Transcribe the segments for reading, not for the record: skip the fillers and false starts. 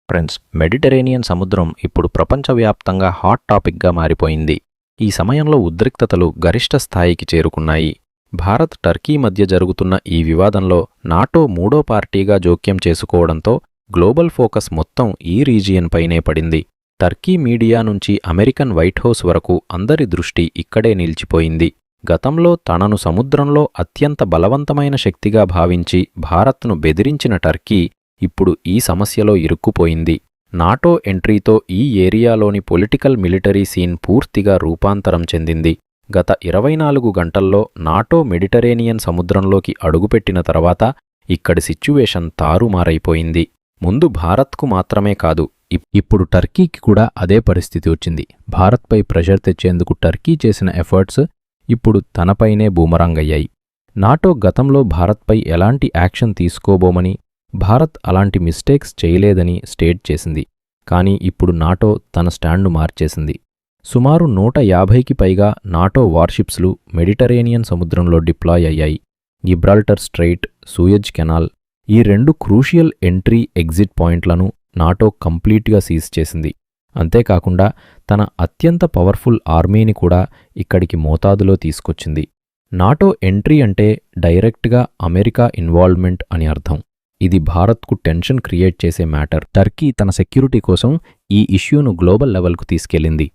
Friends, Mediterranean సముద్రం ఇప్పుడు ప్రపంచవ్యాప్తంగా హాట్ టాపిక్గా మారిపోయింది. ఈ సమయంలో ఉద్రిక్తతలు గరిష్ట స్థాయికి చేరుకున్నాయి. భారత్, టర్కీ మధ్య జరుగుతున్న ఈ వివాదంలో నాటో మూడో పార్టీగా జోక్యం చేసుకోవడంతో గ్లోబల్ ఫోకస్ మొత్తం ఈ రీజియన్ పైనే పడింది. టర్కీ మీడియా నుంచి అమెరికన్ వైట్ హౌస్ వరకు అందరి దృష్టి ఇక్కడే నిలిచిపోయింది. గతంలో తనను సముద్రంలో అత్యంత బలవంతమైన శక్తిగా భావించి భారత్ను బెదిరించిన టర్కీ ఇప్పుడు ఈ సమస్యలో ఇరుక్కుపోయింది. నాటో ఎంట్రీతో ఈ ఏరియాలోని పొలిటికల్ మిలిటరీ సీన్ పూర్తిగా రూపాంతరం చెందింది. గత 24 గంటల్లో నాటో మెడిటరేనియన్ సముద్రంలోకి అడుగుపెట్టిన తర్వాత ఇక్కడి సిచ్యువేషన్ తారుమారైపోయింది. ముందు భారత్కు మాత్రమే కాదు, ఇప్పుడు టర్కీకి కూడా అదే పరిస్థితి వచ్చింది. భారత్పై ప్రెషర్ తెచ్చేందుకు టర్కీ చేసిన ఎఫర్ట్స్ ఇప్పుడు తనపైనే బూమరాంగ్ అయ్యాయి. నాటో గతంలో భారత్పై ఎలాంటి యాక్షన్ తీసుకోబోమని, భారత్ అలాంటి మిస్టేక్స్ చేయలేదని స్టేట్ చేసింది. కానీ ఇప్పుడు నాటో తన స్టాండ్ను మార్చేసింది. సుమారు 150కి పైగా నాటో వార్షిప్స్లు మెడిటరేనియన్ సముద్రంలో డిప్లాయ్ అయ్యాయి. గిబ్రాల్టర్ స్ట్రెయిట్, సూయజ్ కెనాల్, ఈ రెండు క్రూషియల్ ఎంట్రీ ఎగ్జిట్ పాయింట్లను నాటో కంప్లీట్గా సీజ్ చేసింది. అంతేకాకుండా తన అత్యంత పవర్ఫుల్ ఆర్మీని కూడా ఇక్కడికి మోతాదులో తీసుకొచ్చింది. నాటో ఎంట్రీ అంటే డైరెక్ట్గా అమెరికా ఇన్వాల్వ్మెంట్ అని అర్థం. ఇది భారత్కు టెన్షన్ క్రియేట్ చేసే మ్యాటర్. టర్కీ తన సెక్యూరిటీ కోసం ఈ ఇష్యూను గ్లోబల్ లెవెల్కు తీసుకెళ్లింది.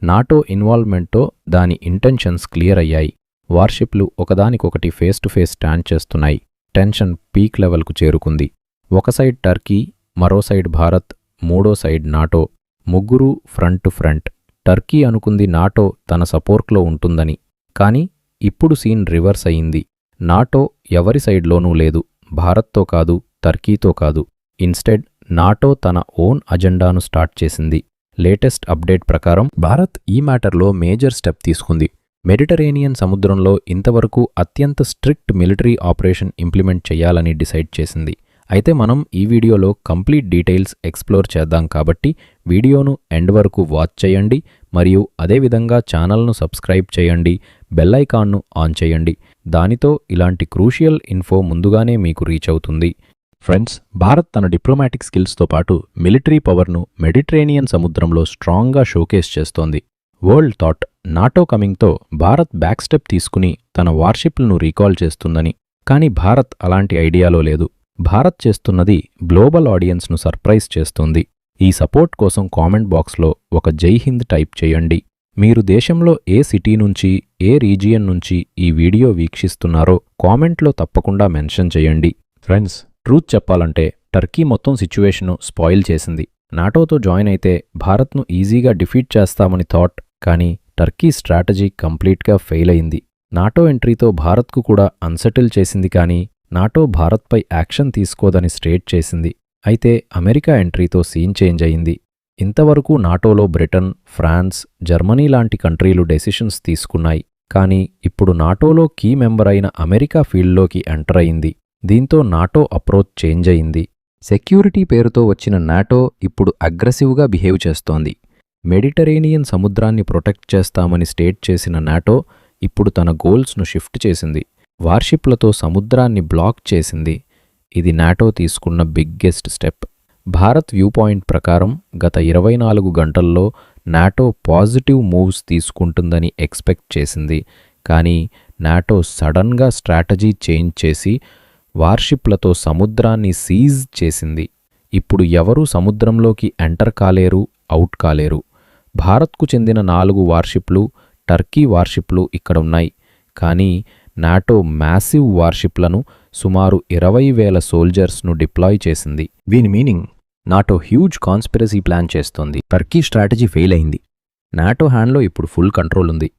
నాటో ఇన్వాల్వ్మెంట్తో దాని ఇంటెన్షన్స్ క్లియర్ అయ్యాయి. వార్షిప్లు ఒకదానికొకటి ఫేస్ టు ఫేస్ స్టాండ్ చేస్తున్నాయి. టెన్షన్ పీక్ లెవెల్కు చేరుకుంది. ఒక సైడ్ టర్కీ, మరో సైడ్ భారత్, మూడో సైడ్ నాటో, ముగ్గురూ ఫ్రంట్ టు ఫ్రంట్. టర్కీ అనుకుంది నాటో తన సపోర్ట్లో ఉంటుందని. కానీ ఇప్పుడు సీన్ రివర్స్ అయింది. నాటో ఎవరి సైడ్లోనూ లేదు. భారత్తో కాదు, టర్కీతో కాదు. ఇన్స్టెడ్ నాటో తన ఓన్ అజెండాను స్టార్ట్ చేసింది. లేటెస్ట్ అప్డేట్ ప్రకారం భారత్ ఈ మ్యాటర్లో మేజర్ స్టెప్ తీసుకుంది. మెడిటరేనియన్ సముద్రంలో ఇంతవరకు అత్యంత స్ట్రిక్ట్ మిలిటరీ ఆపరేషన్ ఇంప్లిమెంట్ చేయాలని డిసైడ్ చేసింది. అయితే మనం ఈ వీడియోలో కంప్లీట్ డీటెయిల్స్ ఎక్స్ప్లోర్ చేద్దాం కాబట్టి వీడియోను ఎండ్ వరకు వాచ్ చేయండి. మరియు అదేవిధంగా ఛానల్ను సబ్స్క్రైబ్ చేయండి, బెల్ ఐకాన్ను ఆన్ చేయండి. దానితో ఇలాంటి క్రూషియల్ ఇన్ఫో ముందుగానే మీకు రీచ్ అవుతుంది. ఫ్రెండ్స్, భారత్ తన డిప్లొమాటిక్ స్కిల్స్తో పాటు మిలిటరీ పవర్ను మెడిటరేనియన్ సముద్రంలో స్ట్రాంగ్గా షోకేస్ చేస్తోంది. వరల్డ్ థాట్ నాటో కమింగ్తో భారత్ బ్యాక్ స్టెప్ తీసుకుని తన వార్షిప్లను రీకాల్ చేస్తుందని. కానీ భారత్ అలాంటి ఐడియాలో లేదు. భారత్ చేస్తున్నది గ్లోబల్ ఆడియన్స్ను సర్ప్రైజ్ చేస్తుంది. ఈ సపోర్ట్ కోసం కామెంట్ బాక్స్లో ఒక జై హింద్ టైప్ చేయండి. మీరు దేశంలో ఏ సిటీ నుంచి, ఏ రీజియన్ నుంచి ఈ వీడియో వీక్షిస్తున్నారో కామెంట్లో తప్పకుండా మెన్షన్ చేయండి. ఫ్రెండ్స్, ట్రూత్ చెప్పాలంటే టర్కీ మొత్తం సిచ్యువేషన్ను స్పాయిల్ చేసింది. నాటోతో జాయిన్ అయితే భారత్ను ఈజీగా డిఫీట్ చేస్తామని థాట్. కానీ టర్కీ స్ట్రాటజీ కంప్లీట్గా ఫెయిల్ అయింది. నాటో ఎంట్రీతో భారత్కు కూడా అన్సెటిల్ చేసింది. కానీ నాటో భారత్పై యాక్షన్ తీసుకోదని స్టేట్ చేసింది. అయితే అమెరికా ఎంట్రీతో సీన్ చేంజ్ అయింది. ఇంతవరకు నాటోలో బ్రిటన్, ఫ్రాన్స్, జర్మనీ లాంటి కంట్రీలు డెసిషన్స్ తీసుకున్నాయి. కానీ ఇప్పుడు నాటోలో కీ మెంబర్ అయిన అమెరికా ఫీల్డ్లోకి ఎంటర్ అయింది. దీంతో నాటో అప్రోచ్ చేంజ్ అయింది. సెక్యూరిటీ పేరుతో వచ్చిన నాటో ఇప్పుడు అగ్రెసివ్గా బిహేవ్ చేస్తోంది. మెడిటరేనియన్ సముద్రాన్ని ప్రొటెక్ట్ చేస్తామని స్టేట్ చేసిన నాటో ఇప్పుడు తన గోల్స్ను షిఫ్ట్ చేసింది. వార్షిప్లతో సముద్రాన్ని బ్లాక్ చేసింది. ఇది నాటో తీసుకున్న biggest step. Bharat view point ప్రకారం గత 24 గంటల్లో నాటో పాజిటివ్ మూవ్స్ తీసుకుంటుందని ఎక్స్పెక్ట్ చేసింది. కానీ నాటో సడన్గా స్ట్రాటజీ చేంజ్ చేసి వార్షిప్లతో సముద్రాన్ని సీజ్ చేసింది. ఇప్పుడు ఎవరూ సముద్రంలోకి ఎంటర్ కాలేరు, అవుట్ కాలేరు. భారత్కు చెందిన 4 వార్షిప్లు, టర్కీ వార్షిప్లు ఇక్కడ ఉన్నాయి. కానీ నాటో మ్యాసివ్ వార్షిప్లను, సుమారు 20,000 సోల్జర్స్ను డిప్లాయ్ చేసింది. దీని meaning NATO huge conspiracy plan చేస్తోంది. టర్కీ స్ట్రాటజీ ఫెయిల్ అయింది. నాటో హ్యాండ్లో ఇప్పుడు ఫుల్ కంట్రోల్ ఉంది.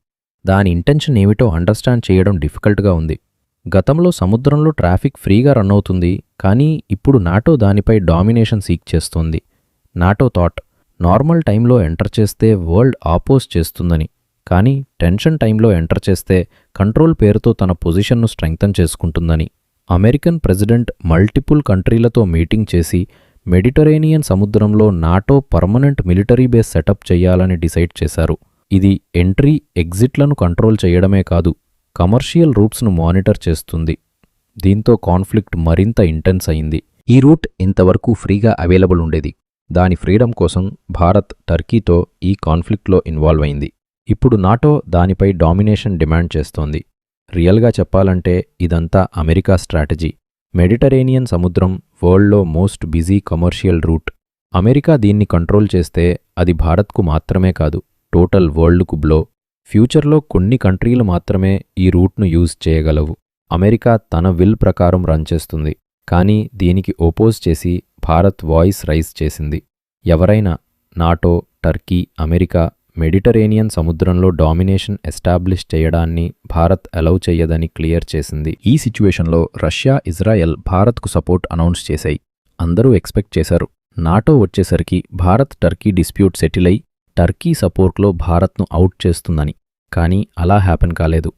దాని ఇంటెన్షన్ ఏమిటో అండర్స్టాండ్ చేయడం డిఫికల్ట్గా ఉంది. గతంలో సముద్రంలో ట్రాఫిక్ ఫ్రీగా రన్ అవుతుంది. కానీ ఇప్పుడు నాటో దానిపై డామినేషన్ సీక్ చేస్తోంది. నాటో థాట్ నార్మల్ టైంలో ఎంటర్ చేస్తే వరల్డ్ ఆపోజ్ చేస్తుందని. కానీ టెన్షన్ టైంలో ఎంటర్ చేస్తే కంట్రోల్ పేరుతో తన పొజిషన్ను స్ట్రెంగ్తన్ చేసుకుంటుందని. అమెరికన్ ప్రెసిడెంట్ మల్టిపుల్ కంట్రీలతో మీటింగ్ చేసి మెడిటరేనియన్ సముద్రంలో NATO permanent military base setup చేయాలని డిసైడ్ చేశారు. ఇది ఎంట్రీ, ఎగ్జిట్లను కంట్రోల్ చేయడమే కాదు, కమర్షియల్ రూట్స్ను మానిటర్ చేస్తుంది. దీంతో కాన్ఫ్లిక్ట్ మరింత ఇంటెన్స్ అయింది. ఈ రూట్ ఇంతవరకు ఫ్రీగా అవైలబుల్ ఉండేది. దాని ఫ్రీడమ్ కోసం భారత్ టర్కీతో ఈ కాన్ఫ్లిక్ట్లో ఇన్వాల్వ్ అయింది. ఇప్పుడు నాటో దానిపై డామినేషన్ డిమాండ్ చేస్తోంది. రియల్గా చెప్పాలంటే ఇదంతా అమెరికా స్ట్రాటజీ. మెడిటరేనియన్ సముద్రం వరల్డ్లో most busy commercial route. America దీన్ని కంట్రోల్ చేస్తే అది భారత్కు మాత్రమే కాదు, టోటల్ వరల్డ్కు బ్లో. ఫ్యూచర్లో కొన్ని కంట్రీలు మాత్రమే ఈ రూట్ను యూజ్ చేయగలవు. అమెరికా తన విల్ ప్రకారం రన్ చేస్తుంది. కానీ దీనికి ఓపోజ్ చేసి భారత్ వాయిస్ రైజ్ చేసింది. ఎవరైనా నాటో, టర్కీ, అమెరికా మెడిటరేనియన్ సముద్రంలో డామినేషన్ ఎస్టాబ్లిష్ చేయడాన్ని భారత్ అలౌ చెయ్యదని క్లియర్ చేసింది. ఈ సిచ్యువేషన్లో రష్యా, ఇజ్రాయెల్ భారత్కు సపోర్ట్ అనౌన్స్ చేశాయి. అందరూ ఎక్స్పెక్ట్ చేశారు నాటో వచ్చేసరికి భారత్ టర్కీ డిస్ప్యూట్ సెటిల్ అయి టర్కీ సపోర్ట్లో భారత్ను అవుట్ చేస్తుందని. కానీ అలా హ్యాపెన్ కాలేదు.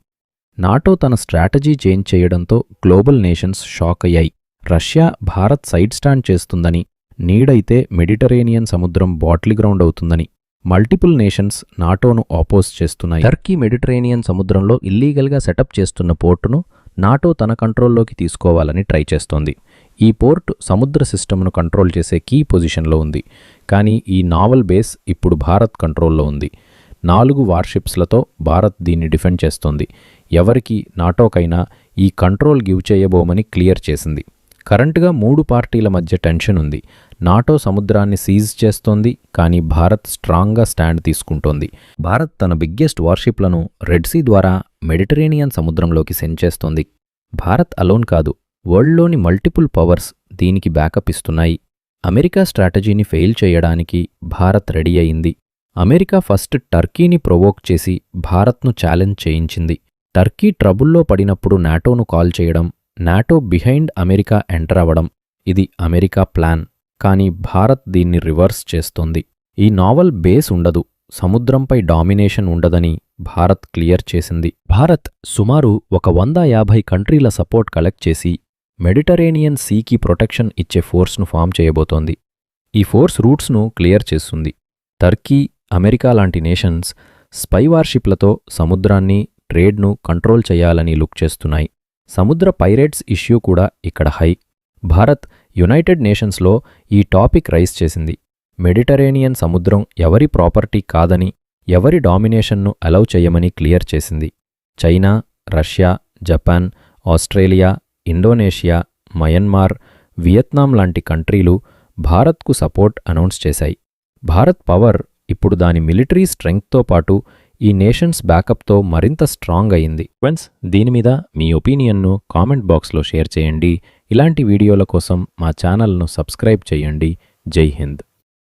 నాటో తన స్ట్రాటజీ చేంజ్ చేయడంతో గ్లోబల్ నేషన్స్ షాక్ అయ్యాయి. రష్యా భారత్ సైడ్ స్టాండ్ చేస్తుందని, నీడైతే మెడిటరేనియన్ సముద్రం బాటిల్ గ్రౌండ్ అవుతుందని మల్టిపుల్ నేషన్స్ నాటోను ఆపోజ్ చేస్తున్నాయి. టర్కీ మెడిటరేనియన్ సముద్రంలో ఇల్లీగల్గా సెటప్ చేస్తున్న పోర్టును నాటో తన కంట్రోల్లోకి తీసుకోవాలని ట్రై చేస్తోంది. ఈ పోర్టు సముద్ర సిస్టమ్ను కంట్రోల్ చేసే కీ పొజిషన్లో ఉంది. కానీ ఈ నావల్ బేస్ ఇప్పుడు భారత్ కంట్రోల్లో ఉంది. 4 వార్షిప్స్లతో భారత్ దీన్ని డిఫెండ్ చేస్తోంది. ఎవరికి నాటోకైనా ఈ కంట్రోల్ గివ్ చేయబోమని క్లియర్ చేసింది. కరెంట్గా 3 పార్టీల మధ్య టెన్షన్ ఉంది. నాటో సముద్రాన్ని సీజ్ చేస్తోంది, కానీ భారత్ స్ట్రాంగ్గా స్టాండ్ తీసుకుంటోంది. భారత్ తన బిగ్గెస్ట్ వార్షిప్లను రెడ్ సీ ద్వారా మెడిటరేనియన్ సముద్రంలోకి సెండ్ చేస్తోంది. భారత్ అలోన్ కాదు, వరల్డ్లోని మల్టిపుల్ పవర్స్ దీనికి బ్యాకప్ ఇస్తున్నాయి. అమెరికా స్ట్రాటజీని ఫెయిల్ చేయడానికి భారత్ రెడీ అయింది. అమెరికా ఫస్ట్ టర్కీని ప్రొవోక్ చేసి భారత్ను ఛాలెంజ్ చేయించింది. టర్కీ ట్రబుల్లో పడినప్పుడు నాటోను కాల్ చేయడం, నాటో బిహైండ్ అమెరికా ఎంటర్ అవ్వడం ఇది అమెరికా ప్లాన్. కానీ భారత్ దీన్ని రివర్స్ చేస్తోంది. ఈ నావల్ బేస్ ఉండదు, సముద్రంపై డామినేషన్ ఉండదని భారత్ క్లియర్ చేసింది. భారత్ సుమారు 150 కంట్రీల సపోర్ట్ కలెక్ట్ చేసి మెడిటరేనియన్ సీకి ప్రొటెక్షన్ ఇచ్చే ఫోర్స్ను ఫామ్ చేయబోతోంది. ఈ ఫోర్స్ రూట్స్ను క్లియర్ చేస్తుంది. టర్కీ, అమెరికా లాంటి నేషన్స్ స్పై వార్షిప్లతో సముద్రాన్ని, ట్రేడ్ను కంట్రోల్ చేయాలని లుక్ చేస్తున్నాయి. సముద్ర పైరేట్స్ ఇష్యూ కూడా ఇక్కడ హై. భారత్ యునైటెడ్ నేషన్స్లో ఈ టాపిక్ రైజ్ చేసింది. మెడిటరేనియన్ సముద్రం ఎవరి ప్రాపర్టీ కాదని, ఎవరి డామినేషన్ను అలౌ చేయమని క్లియర్ చేసింది. China, Russia, Japan, Australia, Indonesia, Myanmar, Vietnam లాంటి కంట్రీలు భారత్కు సపోర్ట్ అనౌన్స్ చేశాయి. భారత్ పవర్ ఇప్పుడు దాని మిలిటరీ స్ట్రెంగ్త్తో పాటు ఈ నేషన్స్ బ్యాకప్తో మరింత స్ట్రాంగ్ అయింది. ఫ్రెండ్స్, దీని మీద మీ ఒపీనియన్ను కామెంట్ బాక్స్లో షేర్ చేయండి. ఇలాంటి వీడియోల కోసం మా ఛానల్ను సబ్స్క్రైబ్ చేయండి. జై హింద్.